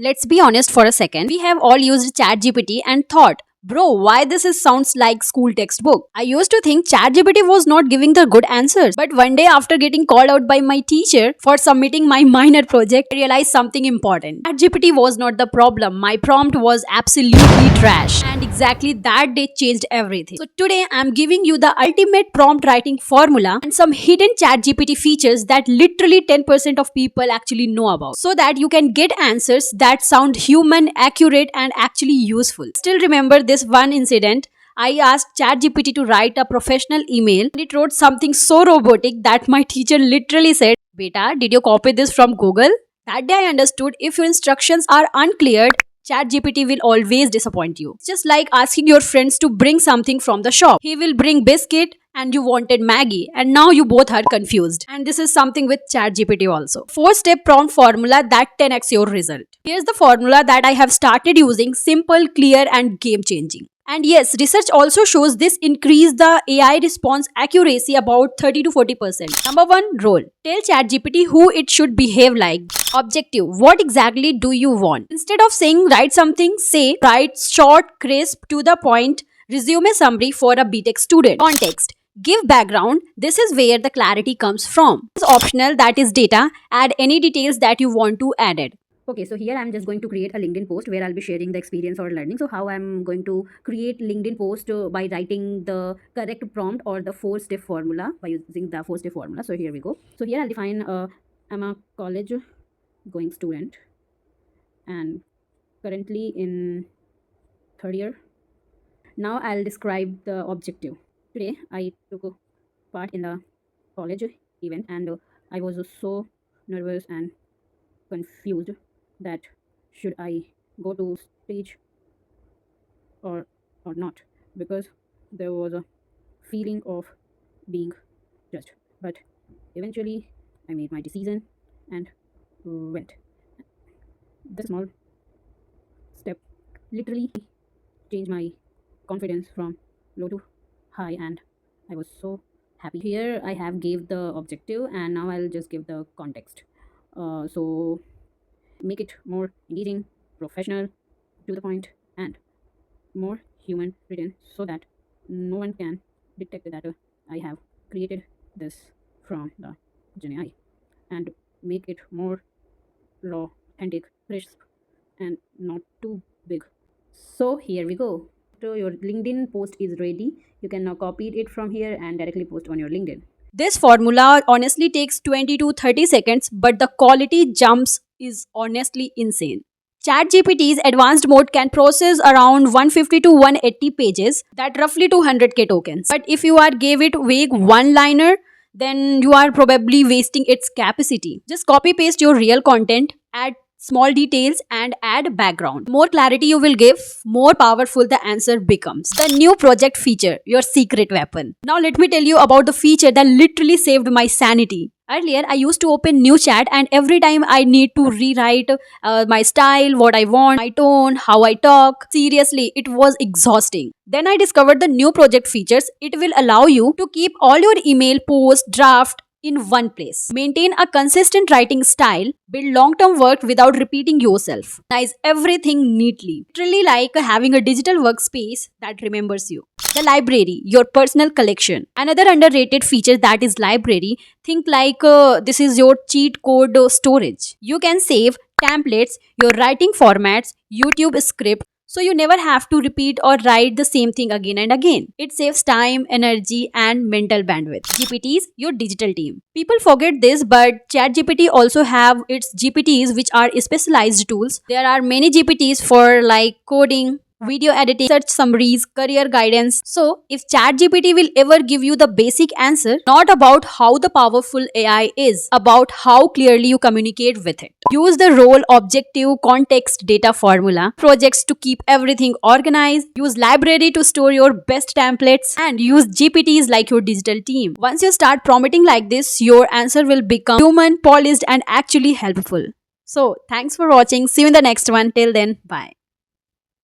Let's be honest for a second. We have all used ChatGPT and thought, bro, why this is sounds like school textbook? I used to think ChatGPT was not giving the good answers. But one day after getting called out by my teacher for submitting my minor project, I realized something important. ChatGPT was not the problem. My prompt was absolutely trash. And exactly that day changed everything. So today I'm giving you the ultimate prompt writing formula and some hidden ChatGPT features that literally 10% of people actually know about, so that you can get answers that sound human, accurate, and actually useful. Still remember this one incident. I asked ChatGPT to write a professional email and it wrote something so robotic that my teacher literally said, Beta, did you copy this from Google? That day I understood if your instructions are unclear, ChatGPT will always disappoint you. It's just like asking your friends to bring something from the shop. He will bring biscuit and you wanted Maggie, and now you both are confused. And this is something with ChatGPT also. 4-step prompt formula that 10x your result. Here's the formula that I have started using: simple, clear, and game changing. And yes, research also shows this increase the AI response accuracy about 30 to 40%. Number 1, role. Tell ChatGPT who it should behave like. Objective. What exactly do you want? Instead of saying write something, say write short, crisp, to the point resume summary for a BTech student. Context. Give background. This is where the clarity comes from. It's optional, that is data. Add any details that you want to add it. Okay, so here I'm just going to create a LinkedIn post where I'll be sharing the experience or learning. So how I'm going to create LinkedIn post by writing the correct prompt or the 4-step formula by using the 4-step formula. So here we go. So here I'll define I'm a college going student and currently in third year. Now I'll describe the objective. Today I took part in the college event and I was so nervous and confused that should I go to stage or not, because there was a feeling of being judged. But eventually I made my decision and went. The small step literally changed my confidence from low to high and I was so happy. Here I have gave the objective and now I'll just give the context. So make it more engaging, professional, to the point, and more human written so that no one can detect that I have created this from the GenAI, and make it more raw, authentic, crisp, and not too big. So here we go. So your LinkedIn post is ready. You can now copy it from here and directly post on your LinkedIn. This formula honestly takes 20 to 30 seconds, but the quality jumps is honestly insane. ChatGPT's advanced mode can process around 150 to 180 pages, that roughly 200k tokens. But if you are gave it vague one-liner, then you are probably wasting its capacity. Just copy paste your real content, add small details and add background. More clarity you will give, more powerful the answer becomes. The new project feature, your secret weapon. Now let me tell you about the feature that literally saved my sanity. Earlier, I used to open new chat and every time I need to rewrite my style, what I want, my tone, how I talk. Seriously, it was exhausting. Then I discovered the new project features. It will allow you to keep all your email, post, draft, in one place. Maintain a consistent writing style, build long-term work without repeating yourself. Organize everything neatly. Literally like having a digital workspace that remembers you. The library, your personal collection. Another underrated feature that is library. Think like this is your cheat code storage. You can save templates, your writing formats, YouTube script, so you never have to repeat or write the same thing again and again. It saves time, energy, and mental bandwidth. GPTs, your digital team. People forget this, but ChatGPT also have its GPTs, which are specialized tools. There are many GPTs for like coding, video editing, search summaries, career guidance. So, if ChatGPT will ever give you the basic answer, not about how the powerful AI is, about how clearly you communicate with it. Use the role, objective, context, data formula, projects to keep everything organized, use library to store your best templates, and use GPTs like your digital team. Once you start prompting like this, your answer will become human, polished, and actually helpful. So, thanks for watching. See you in the next one. Till then, bye.